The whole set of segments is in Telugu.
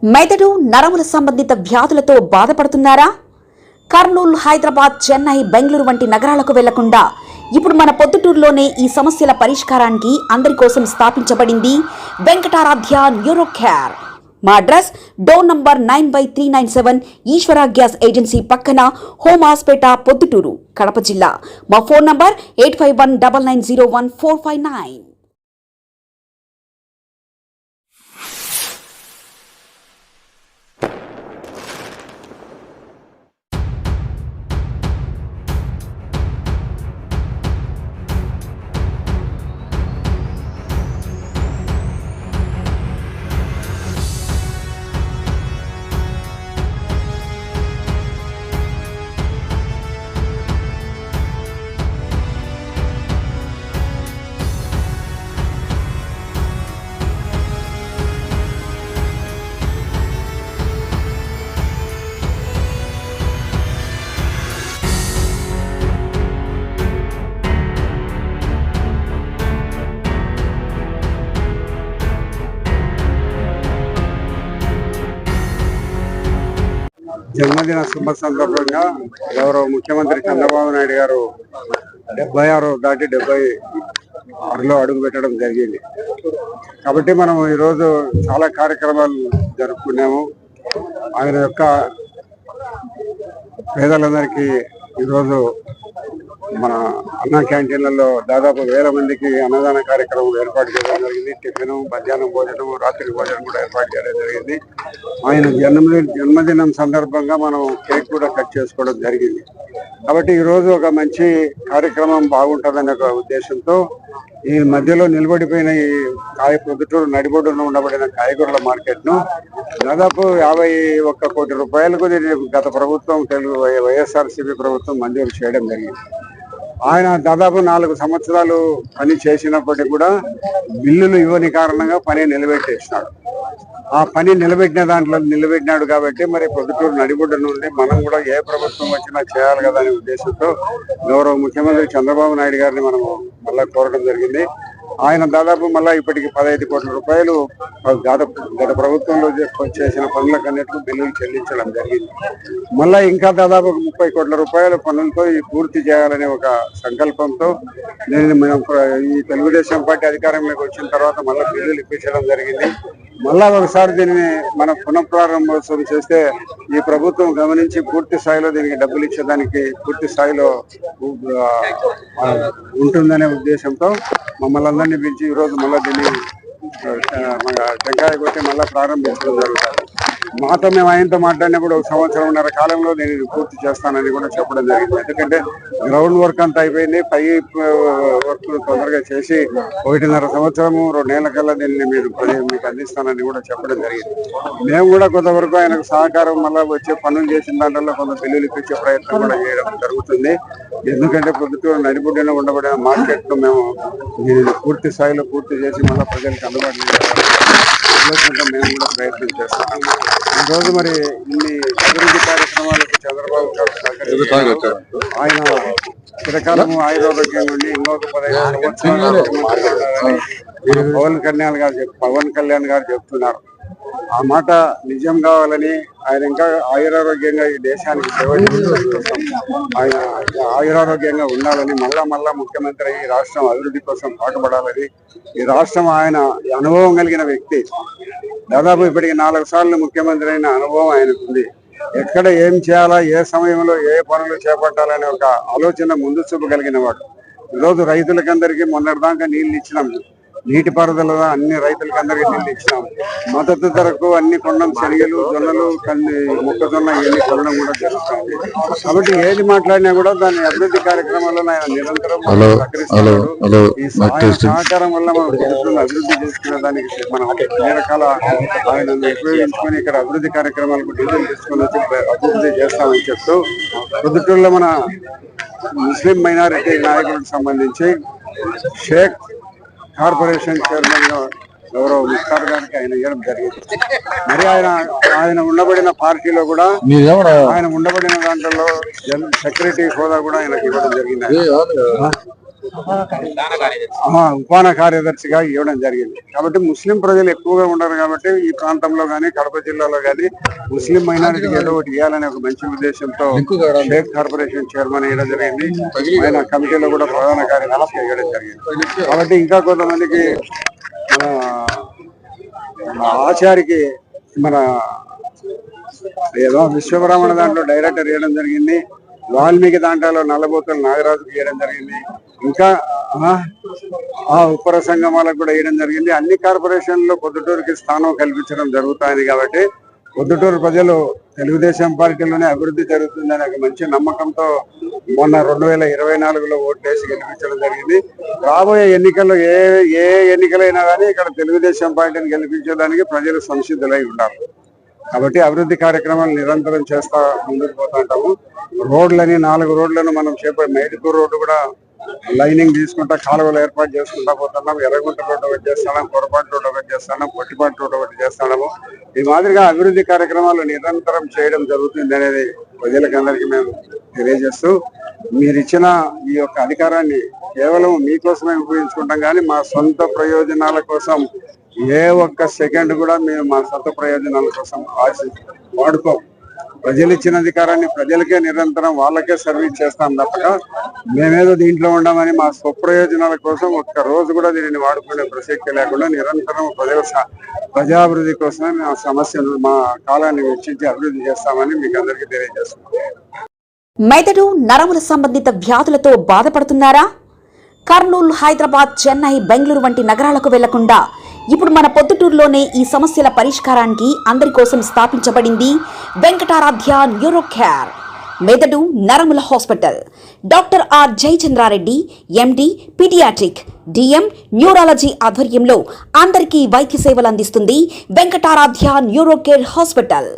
మెదడు నరముల సంబంధిత వ్యాధులతో బాధపడుతున్నారా? కర్నూలు, హైదరాబాద్, చెన్నై, బెంగళూరు వంటి నగరాలకు వెళ్లకుండా ఇప్పుడు మన పొద్దుటూరులోనే ఈ సమస్యల పరిష్కారానికి అందరి కోసం స్థాపించబడింది వెంకటారాధ్య న్యూరో కేర్. మా అడ్రస్ డోర్ నంబర్ 9/397 ఈశ్వర గ్యాస్ ఏజెన్సీ పక్కన, హోమ్ హాస్పేట, పొద్దుటూరు, కడప జిల్లా. మా ఫోన్ నంబర్ 8519901459. జన్మదిన శుభ సందర్భంగా గౌరవ ముఖ్యమంత్రి చంద్రబాబు నాయుడు గారు 76 దాటి 76లో అడుగు పెట్టడం జరిగింది. కాబట్టి మనం ఈరోజు చాలా కార్యక్రమాలు జరుపుకున్నాము. ఆయన యొక్క పేదలందరికీ ఈరోజు మన అన్న క్యాంటీన్లలో దాదాపు 1000 మందికి అన్నదాన కార్యక్రమం ఏర్పాటు చేయడం జరిగింది. టిఫిన్, మధ్యాహ్నం భోజనం, రాత్రి భోజనం కూడా ఏర్పాటు చేయడం జరిగింది. ఆయన జన్మదినం సందర్భంగా మనం కేక్ కూడా కట్ చేసుకోవడం జరిగింది. కాబట్టి ఈరోజు ఒక మంచి కార్యక్రమం బాగుంటుందనే ఒక ఉద్దేశంతో ఈ మధ్యలో నిలబడిపోయిన ఈ పొద్దుటూరు నడిబొడ్డున ఉండబడిన కాయగూరల మార్కెట్ ను దాదాపు 51 కోటి రూపాయలకు గత ప్రభుత్వం, తెలుగు వైఎస్ఆర్సీపీ ప్రభుత్వం మంజూరు చేయడం జరిగింది. ఆయన దాదాపు 4 సంవత్సరాలు పని చేసినప్పటికీ కూడా బిల్లులు ఇవ్వని కారణంగా పని నిలబెట్టేసినాడు. ఆ పని నిలబెట్టినాడు కాబట్టి మరి పొద్దుటూరు నడిబొడ్డు నుండి మనం కూడా ఏ ప్రభుత్వం వచ్చినా చేయాలి కదా అనే ఉద్దేశంతో గౌరవ ముఖ్యమంత్రి చంద్రబాబు నాయుడు గారిని మనము మళ్ళా కోరడం జరిగింది. ఆయన దాదాపు మళ్ళా ఇప్పటికి 15 కోట్ల రూపాయలు గత ప్రభుత్వంలో చేసిన పనులకన్నిటికీ బిల్లులు చెల్లించడం జరిగింది. మళ్ళా ఇంకా దాదాపు 30 కోట్ల రూపాయల పనులతో పూర్తి చేయాలనే ఒక సంకల్పంతో మేము ఈ తెలుగుదేశం పార్టీ అధికారంలోకి వచ్చిన తర్వాత మళ్ళీ బిల్లులు ఇప్పించడం జరిగింది. మళ్ళా ఒకసారి దీన్ని మనం పునఃప్రారంభోత్సవం చేస్తే ఈ ప్రభుత్వం గమనించి పూర్తి స్థాయిలో దీనికి డబ్బులు ఇచ్చేదానికి పూర్తి స్థాయిలో ఉంటుందనే ఉద్దేశంతో మమ్మల్ని అందరినీ పిలిచి ఈరోజు మళ్ళీ దీన్ని టెంకాయ కొట్టి మళ్ళీ ప్రారంభించడం జరుగుతుంది. మాతో మేము ఆయనతో మాట్లాడినప్పుడు 1 సంవత్సరంన్నర కాలంలో నేను పూర్తి చేస్తానని కూడా చెప్పడం జరిగింది. ఎందుకంటే గ్రౌండ్ వర్క్ అంతా అయిపోయింది. పై వర్క్ తొందరగా చేసి 1.5 సంవత్సరము 2 నెలల కల్లా దీన్ని మీకు అందిస్తానని కూడా చెప్పడం జరిగింది. మేము కూడా కొంతవరకు ఆయనకు సహకారం మళ్ళీ వచ్చే పనులు చేసిన దాంట్లో కొంత బిల్లులు ఇప్పించే ప్రయత్నం కూడా చేయడం జరుగుతుంది. ఎందుకంటే పొద్దుటూరు నడిబొడ్డున ఉండబడిన మార్కెట్ ను మేము పూర్తి స్థాయిలో పూర్తి చేసి మళ్ళీ ప్రజలకు అందుబాటులో మేము కూడా ప్రయత్నం చేస్తున్నాము. ఈరోజు మరి ఇన్ని అభివృద్ధి కార్యక్రమాలకు చంద్రబాబు గారు సహకరించారు. ఆయన చిరకాలము ఆయుర్వేదం నుండి ఇంకొక 15 సంవత్సరాలు పవన్ కళ్యాణ్ గారు చెప్తున్నారు. ఆ మాట నిజం కావాలని, ఆయన ఇంకా ఆయురారోగ్యంగా ఈ దేశానికి సేవ చేయడం కోసం ఆయన ఆయురారోగ్యంగా ఉండాలని, మళ్ళా ముఖ్యమంత్రి ఈ రాష్ట్రం అభివృద్ధి కోసం పాటుపడాలని, ఈ రాష్ట్రం ఆయన అనుభవం కలిగిన వ్యక్తి. దాదాపు ఇప్పటికి 4 సార్లు ముఖ్యమంత్రి అయిన అనుభవం ఆయనకు ఉంది. ఎక్కడ ఏం చేయాలా, ఏ సమయంలో ఏ పనులు చేపట్టాలనే ఒక ఆలోచన ముందు చూపు కలిగిన వాడు. ఈరోజు రైతులకందరికీ మొన్నటిదాకా నీళ్లు ఇచ్చినాం, నీటిపారుదల అన్ని రైతులకి అందరికీ నీళ్ళు ఇచ్చినాం. మద్దతు ధరకు అన్ని కొనడం, శనగలు, జొన్నలు, మొక్కజొన్న ఇవన్నీ కొనడం కూడా జరుగుతుంది. కాబట్టి ఏది మాట్లాడినా కూడా దాని అభివృద్ధి కార్యక్రమాల్లో ఆయన నిరంతరం సహకరిస్తున్నాడు. ఈ సహకారం వల్ల మనం పొద్దుటూరును అభివృద్ధి చేసుకునే దానికి మనం అన్ని రకాల ఆయనను ఉపయోగించుకొని ఇక్కడ అభివృద్ధి కార్యక్రమాలకు నిధులు తీసుకొని వచ్చి అభివృద్ధి చేస్తామని చెప్తూ పొద్దుటూరులో మన ముస్లిం మైనారిటీ నాయకులకు సంబంధించి షేక్ కార్పొరేషన్ చైర్మన్ గా గౌరవ ముఖ్తార్ గారికి ఆయన ఇవ్వడం జరిగింది. మరి ఆయన ఉండబడిన పార్టీలో కూడా ఆయన ఉండబడిన దాంట్లో సెక్రటరీ హోదా కూడా ఆయనకు ఇవ్వడం జరిగింది. ఉపాన కార్యదర్శిగా ఇవ్వడం జరిగింది. కాబట్టి ముస్లిం ప్రజలు ఎక్కువగా ఉన్నారు కాబట్టి ఈ ప్రాంతంలో కానీ కడప జిల్లాలో కానీ ముస్లిం మైనారిటీకి ఏదో ఒకటి ఇవ్వాలనే ఒక మంచి ఉద్దేశంతో షేక్ కార్పొరేషన్ చైర్మన్ వేయడం జరిగింది. ఆయన కమిటీలో కూడా ప్రధాన కార్యదర్శిగా ఇవ్వడం జరిగింది. కాబట్టి ఇంకా కొంతమందికి మన ఆచారికి మన ఏదో విశ్వబ్రాహ్మణ దాంట్లో డైరెక్టర్ ఇవ్వడం జరిగింది. వాల్మీకి దాంట్లో నల్లబోతుల నాగరాజుకి ఇవ్వడం జరిగింది. ఇంకా ఆ ఉప్పర సంగమాలకు కూడా ఇవ్వడం జరిగింది. అన్ని కార్పొరేషన్లో పొద్దుటూరుకి స్థానం కల్పించడం జరుగుతుంది. కాబట్టి పొద్దుటూరు ప్రజలు తెలుగుదేశం పార్టీలోనే అభివృద్ధి జరుగుతుందనే ఒక మంచి నమ్మకంతో మొన్న 2024లో ఓట్లేసి గెలిపించడం జరిగింది. రాబోయే ఎన్నికల్లో ఏ ఎన్నికలైనా కానీ ఇక్కడ తెలుగుదేశం పార్టీని గెలిపించడానికి ప్రజలు సంసిద్ధులై ఉండాలి. కాబట్టి అభివృద్ధి కార్యక్రమాలు నిరంతరం చేస్తా ముందుకు పోతుంటాము. రోడ్లని 4 రోడ్లను మనం మైదుకూరు రోడ్డు కూడా లైనింగ్ తీసుకుంటా కాలువలు ఏర్పాటు చేసుకుంటా పోతున్నాం. ఎర్రగుంట రోడ్డు ఒకటి చేస్తున్నాం, పొరపాటు రోడ్డు ఒకటి చేస్తున్నాం, పొట్టిపాటు రోడ్డు ఒకటి చేస్తున్నాము. ఈ మాదిరిగా అభివృద్ధి కార్యక్రమాలు నిరంతరం చేయడం జరుగుతుంది అనేది ప్రజలకందరికీ మేము తెలియజేస్తూ, మీరు ఇచ్చిన ఈ యొక్క అధికారాన్ని కేవలం మీకోసమే ఉపయోగించుకుంటాం కానీ మా సొంత ప్రయోజనాల కోసం ఏ ఒక్క సెకండ్ కూడా మేము మా సొంత ప్రయోజనాల కోసం వాడుకోం. ప్రజలు ఇచ్చిన అధికారాన్ని ప్రజలకే నిరంతరం వాళ్ళకే సర్వీస్ చేస్తాం తప్పక మేమేదో దీంట్లో ఉండమని మా స్వప్రయోజనాల కోసం ఒక్క రోజు కూడా దీనిని వాడుకునే ప్రసక్తి లేకుండా నిరంతరం ప్రజాభివృద్ధి కోసమే మా సమస్యలు మా కాలాన్ని వెచ్చించి అభివృద్ధి చేస్తామని మీకు అందరికీ తెలియజేస్తున్నాం. మెదడు నరముల సంబంధిత వ్యాధులతో బాధపడుతున్నారా? కర్నూలు, హైదరాబాద్, చెన్నై, బెంగళూరు వంటి నగరాలకు వెళ్లకుండా ఇప్పుడు మన పొద్దుటూరులోనే ఈ సమస్యల పరిష్కారానికి అందరి కోసం స్థాపించబడింది వెంకటారాధ్య న్యూరో కేర్ మెదడు నరముల hospital. Doctor R Jayachandrareddy, MD, paediatric, DM, neurology ఆధ్వర్యంలో అందరికీ వైద్య సేవలు అందిస్తుంది వెంకటారాధ్య న్యూరో కేర్ హాస్పిటల్.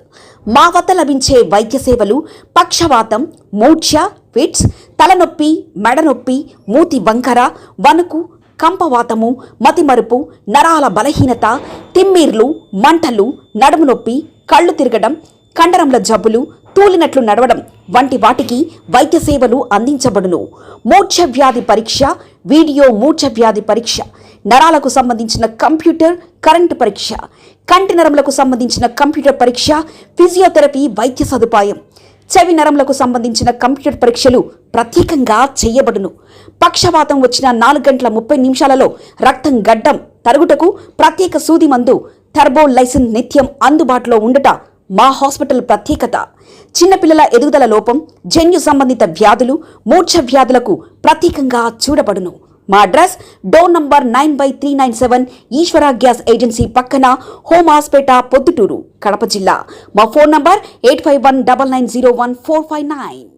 మా వద్ద లభించే వైద్య సేవలు పక్షవాతం, మూర్ఛ, ఫిట్స్, తలనొప్పి, మెడనొప్పి, మూతి వంకర, వణుకు, కంపవాతము, మతిమరుపు, నరాల బలహీనత, తిమ్మిర్లు, మంటలు, నడుము నొప్పి, కళ్ళు తిరగడం, కండరంల జబ్బులు, తూలినట్లు నడవడం వంటి వాటికి వైద్య సేవలు అందించబడును. మూర్ఛ వ్యాధి పరీక్ష, వీడియో మూర్ఛ వ్యాధి పరీక్ష, నరాలకు సంబంధించిన కంప్యూటర్ కరెంటు పరీక్ష, కంటి నరములకు సంబంధించిన కంప్యూటర్ పరీక్ష, ఫిజియోథెరపీ వైద్య సదుపాయం, చెవి నరములకు సంబంధించిన కంప్యూటర్ పరీక్షలు ప్రత్యేకంగా చేయబడును. పక్షవాతం వచ్చిన 4 గంటల 30 నిమిషాలలో రక్తం గడ్డం తరుగుటకు ప్రత్యేక సూది మందు థర్బోలైసిన్ నిత్యం అందుబాటులో ఉండట మా హాస్పిటల్ ప్రత్యేకత. చిన్నపిల్లల ఎదుగుదల లోపం, జన్యు సంబంధిత వ్యాధులు, మూర్ఛ వ్యాధులకు ప్రత్యేకంగా చూడబడును. మా అడ్రస్ డోర్ నంబర్ 9/397 ఈశ్వర గ్యాస్ ఏజెన్సీ పక్కన, హోమాస్పేట, పొద్దుటూరు, కడప జిల్లా. మా ఫోన్ నంబర్ 8519901459.